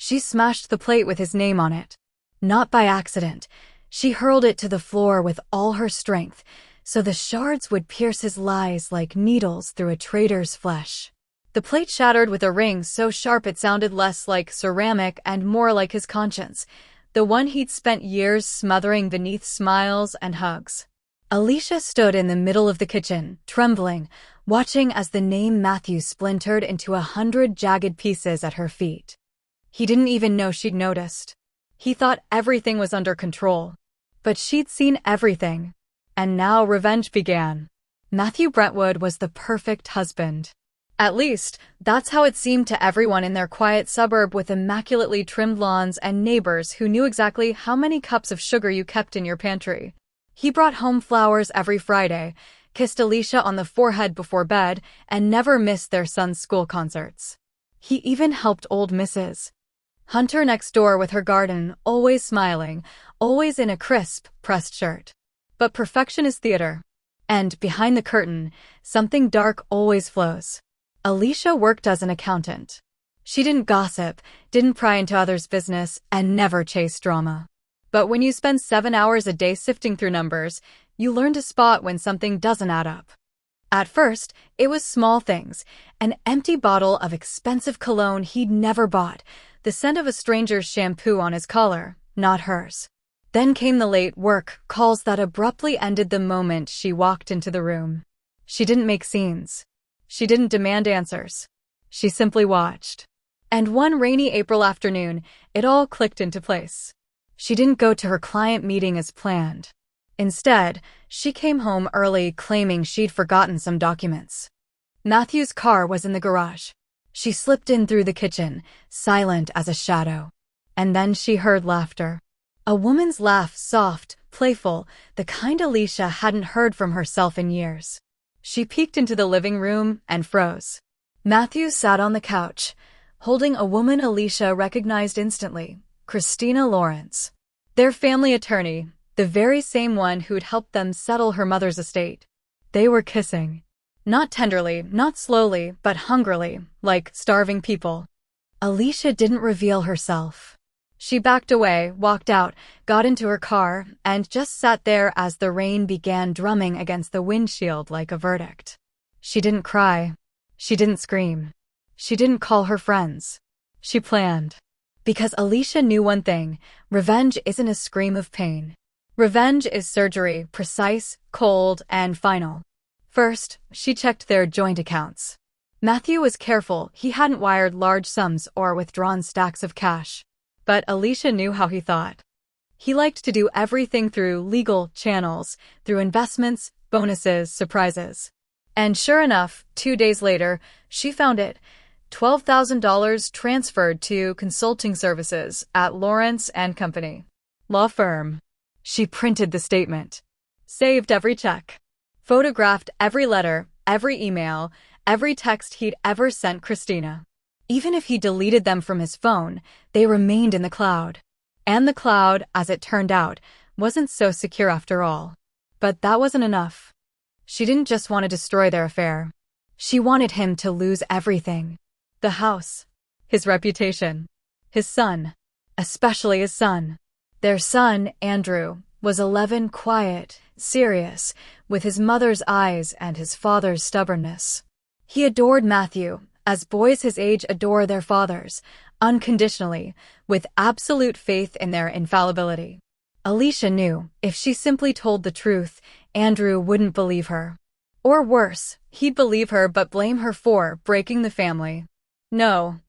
She smashed the plate with his name on it. Not by accident. She hurled it to the floor with all her strength, so the shards would pierce his lies like needles through a traitor's flesh. The plate shattered with a ring so sharp it sounded less like ceramic and more like his conscience, the one he'd spent years smothering beneath smiles and hugs. Alicia stood in the middle of the kitchen, trembling, watching as the name Matthew splintered into 100 jagged pieces at her feet. He didn't even know she'd noticed. He thought everything was under control. But she'd seen everything. And now revenge began. Matthew Brentwood was the perfect husband. At least, that's how it seemed to everyone in their quiet suburb with immaculately trimmed lawns and neighbors who knew exactly how many cups of sugar you kept in your pantry. He brought home flowers every Friday, kissed Alicia on the forehead before bed, and never missed their son's school concerts. He even helped old Mrs. Hunter next door with her garden, always smiling, always in a crisp, pressed shirt. But perfection is theater. And behind the curtain, something dark always flows. Alicia worked as an accountant. She didn't gossip, didn't pry into others' business, and never chased drama. But when you spend 7 hours a day sifting through numbers, you learn to spot when something doesn't add up. At first, it was small things, an empty bottle of expensive cologne he'd never bought, the scent of a stranger's shampoo on his collar, not hers. Then came the late work calls that abruptly ended the moment she walked into the room. She didn't make scenes. She didn't demand answers. She simply watched. And one rainy April afternoon, it all clicked into place. She didn't go to her client meeting as planned. Instead, she came home early claiming she'd forgotten some documents. Matthew's car was in the garage. She slipped in through the kitchen, silent as a shadow. And then she heard laughter. A woman's laugh, soft, playful, the kind Alicia hadn't heard from herself in years. She peeked into the living room and froze. Matthew sat on the couch, holding a woman Alicia recognized instantly, Christina Lawrence. Their family attorney, the very same one who'd helped them settle her mother's estate. They were kissing. Not tenderly, not slowly, but hungrily, like starving people. Alicia didn't reveal herself. She backed away, walked out, got into her car, and just sat there as the rain began drumming against the windshield like a verdict. She didn't cry. She didn't scream. She didn't call her friends. She planned. Because Alicia knew one thing, revenge isn't a scream of pain. Revenge is surgery, precise, cold, and final. First, she checked their joint accounts. Matthew was careful, he hadn't wired large sums or withdrawn stacks of cash. But Alicia knew how he thought. He liked to do everything through legal channels, through investments, bonuses, surprises. And sure enough, 2 days later, she found it. $12,000 transferred to consulting services at Lawrence and Company. Law firm. She printed the statement. Saved every check. Photographed every letter, every email, every text he'd ever sent Christina. Even if he deleted them from his phone, they remained in the cloud. And the cloud, as it turned out, wasn't so secure after all. But that wasn't enough. She didn't just want to destroy their affair. She wanted him to lose everything. The house. His reputation. His son. Especially his son. Their son, Andrew, was 11, quiet, serious, with his mother's eyes and his father's stubbornness. He adored Matthew, as boys his age adore their fathers, unconditionally, with absolute faith in their infallibility. Alicia knew, if she simply told the truth, Andrew wouldn't believe her. Or worse, he'd believe her but blame her for breaking the family. No.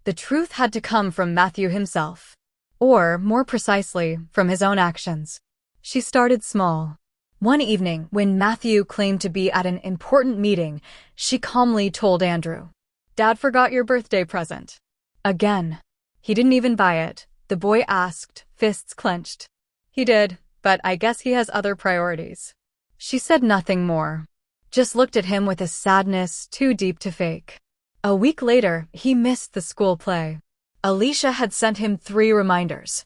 The truth had to come from Matthew himself. Or, more precisely, from his own actions. She started small. One evening, when Matthew claimed to be at an important meeting, she calmly told Andrew, "Dad forgot your birthday present." Again. He didn't even buy it, the boy asked, fists clenched. He did, but I guess he has other priorities. She said nothing more. Just looked at him with a sadness too deep to fake. A week later, he missed the school play. Alicia had sent him 3 reminders.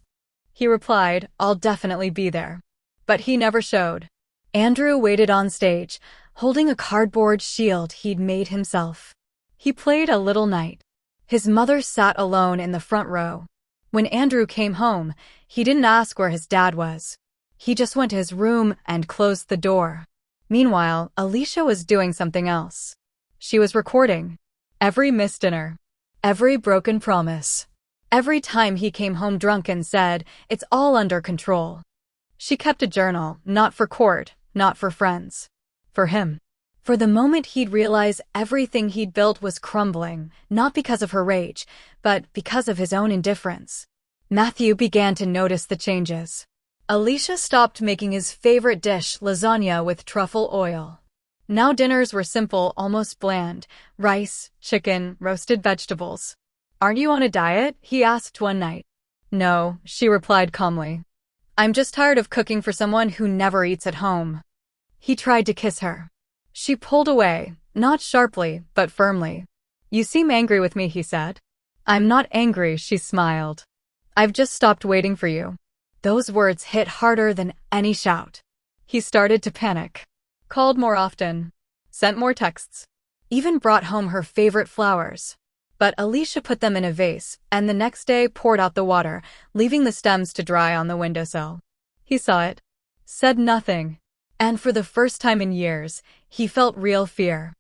He replied, "I'll definitely be there." But he never showed. Andrew waited on stage, holding a cardboard shield he'd made himself. He played a little night. His mother sat alone in the front row. When Andrew came home, he didn't ask where his dad was. He just went to his room and closed the door. Meanwhile, Alicia was doing something else. She was recording every missed dinner, every broken promise, every time he came home drunk and said, "It's all under control." She kept a journal, not for court, not for friends. For him. For the moment he'd realize everything he'd built was crumbling, not because of her rage, but because of his own indifference. Matthew began to notice the changes. Alicia stopped making his favorite dish, lasagna with truffle oil. Now dinners were simple, almost bland: rice, chicken, roasted vegetables. "Aren't you on a diet?" he asked one night. "No," she replied calmly. "I'm just tired of cooking for someone who never eats at home." He tried to kiss her. She pulled away, not sharply, but firmly. "You seem angry with me," he said. "I'm not angry," she smiled. "I've just stopped waiting for you." Those words hit harder than any shout. He started to panic. Called more often. Sent more texts. Even brought home her favorite flowers. But Alicia put them in a vase, and the next day poured out the water, leaving the stems to dry on the windowsill. He saw it. Said nothing. And for the first time in years, he felt real fear.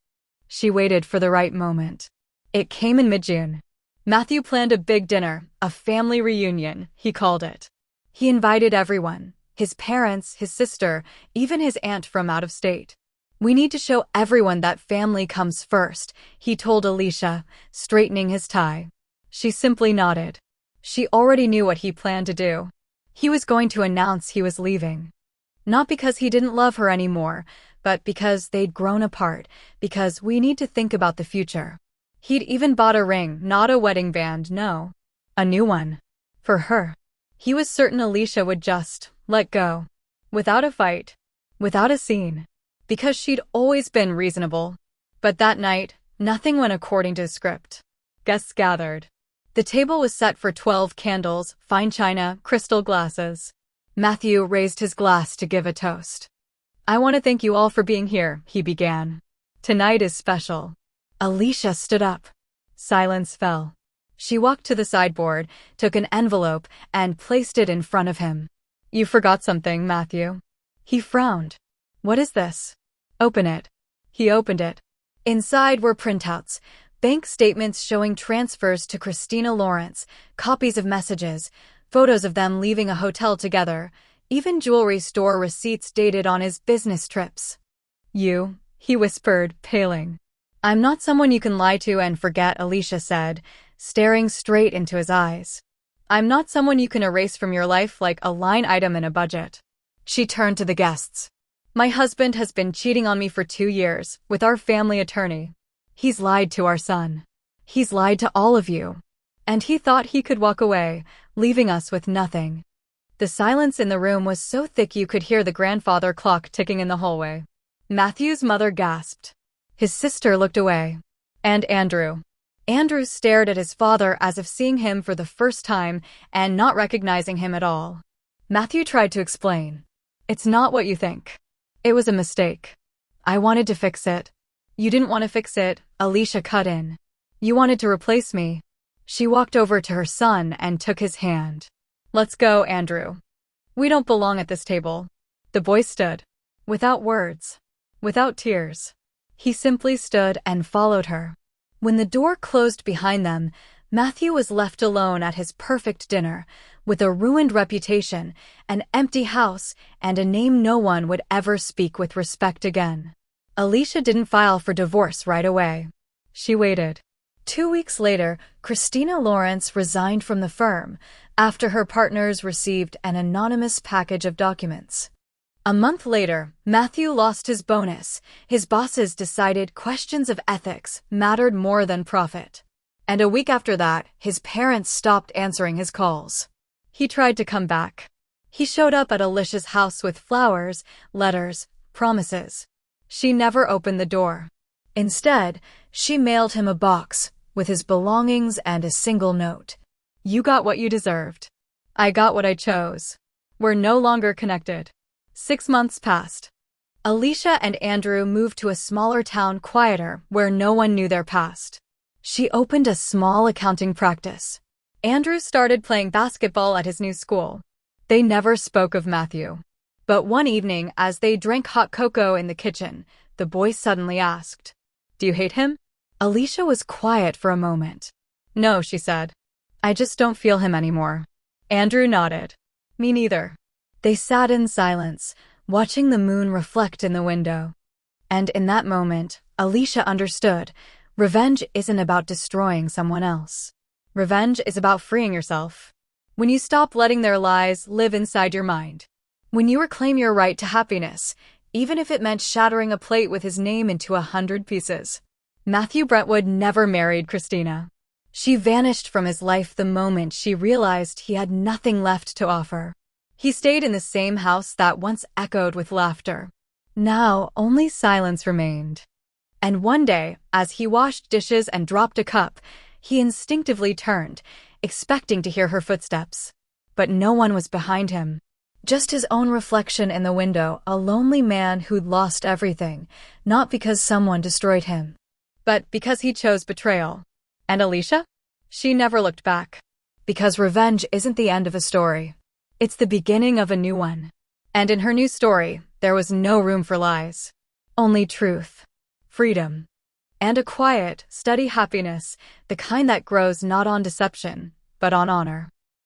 She waited for the right moment. It came in mid-June. Matthew planned a big dinner, a family reunion, he called it. He invited everyone, his parents, his sister, even his aunt from out of state. "We need to show everyone that family comes first," he told Alicia, straightening his tie. She simply nodded. She already knew what he planned to do. He was going to announce he was leaving. Not because he didn't love her anymore, but because they'd grown apart, because we need to think about the future. He'd even bought a ring, not a wedding band, no. A new one. For her. He was certain Alicia would just let go. Without a fight. Without a scene. Because she'd always been reasonable. But that night, nothing went according to script. Guests gathered. The table was set for 12 candles, fine china, crystal glasses. Matthew raised his glass to give a toast. "I want to thank you all for being here," he began. "Tonight is special." Alicia stood up. Silence fell. She walked to the sideboard, took an envelope, and placed it in front of him. "You forgot something, Matthew." He frowned. "What is this?" "Open it." He opened it. Inside were printouts, bank statements showing transfers to Christina Lawrence, copies of messages, photos of them leaving a hotel together, even jewelry store receipts dated on his business trips. "You," he whispered, paling. "I'm not someone you can lie to and forget," Alicia said, staring straight into his eyes. "I'm not someone you can erase from your life like a line item in a budget." She turned to the guests. "My husband has been cheating on me for 2 years, with our family attorney. He's lied to our son. He's lied to all of you. And he thought he could walk away, leaving us with nothing." The silence in the room was so thick you could hear the grandfather clock ticking in the hallway. Matthew's mother gasped. His sister looked away. And Andrew. Andrew stared at his father as if seeing him for the first time and not recognizing him at all. Matthew tried to explain. "It's not what you think. It was a mistake. I wanted to fix it." "You didn't want to fix it," Alicia cut in. "You wanted to replace me." She walked over to her son and took his hand. "Let's go, Andrew. We don't belong at this table." The boy stood. Without words. Without tears. He simply stood and followed her. When the door closed behind them, Matthew was left alone at his perfect dinner, with a ruined reputation, an empty house, and a name no one would ever speak with respect again. Alicia didn't file for divorce right away. She waited. 2 weeks later, Christina Lawrence resigned from the firm after her partners received an anonymous package of documents. A month later, Matthew lost his bonus. His bosses decided questions of ethics mattered more than profit. And a week after that, his parents stopped answering his calls. He tried to come back. He showed up at Alicia's house with flowers, letters, promises. She never opened the door. Instead, she mailed him a box with his belongings and a single note. "You got what you deserved. I got what I chose. We're no longer connected." 6 months passed. Alicia and Andrew moved to a smaller town, quieter, where no one knew their past. She opened a small accounting practice. Andrew started playing basketball at his new school. They never spoke of Matthew. But one evening, as they drank hot cocoa in the kitchen, the boy suddenly asked, "Do you hate him?" Alicia was quiet for a moment. "No," she said. "I just don't feel him anymore." Andrew nodded. "Me neither." They sat in silence, watching the moon reflect in the window. And in that moment, Alicia understood, revenge isn't about destroying someone else. Revenge is about freeing yourself. When you stop letting their lies live inside your mind. When you reclaim your right to happiness, even if it meant shattering a plate with his name into 100 pieces. Matthew Brentwood never married Christina. She vanished from his life the moment she realized he had nothing left to offer. He stayed in the same house that once echoed with laughter. Now, only silence remained. And one day, as he washed dishes and dropped a cup, he instinctively turned, expecting to hear her footsteps. But no one was behind him. Just his own reflection in the window, a lonely man who'd lost everything, not because someone destroyed him, but because he chose betrayal. And Alicia? She never looked back. Because revenge isn't the end of a story. It's the beginning of a new one. And in her new story, there was no room for lies. Only truth, freedom, and a quiet, steady happiness, the kind that grows not on deception, but on honor.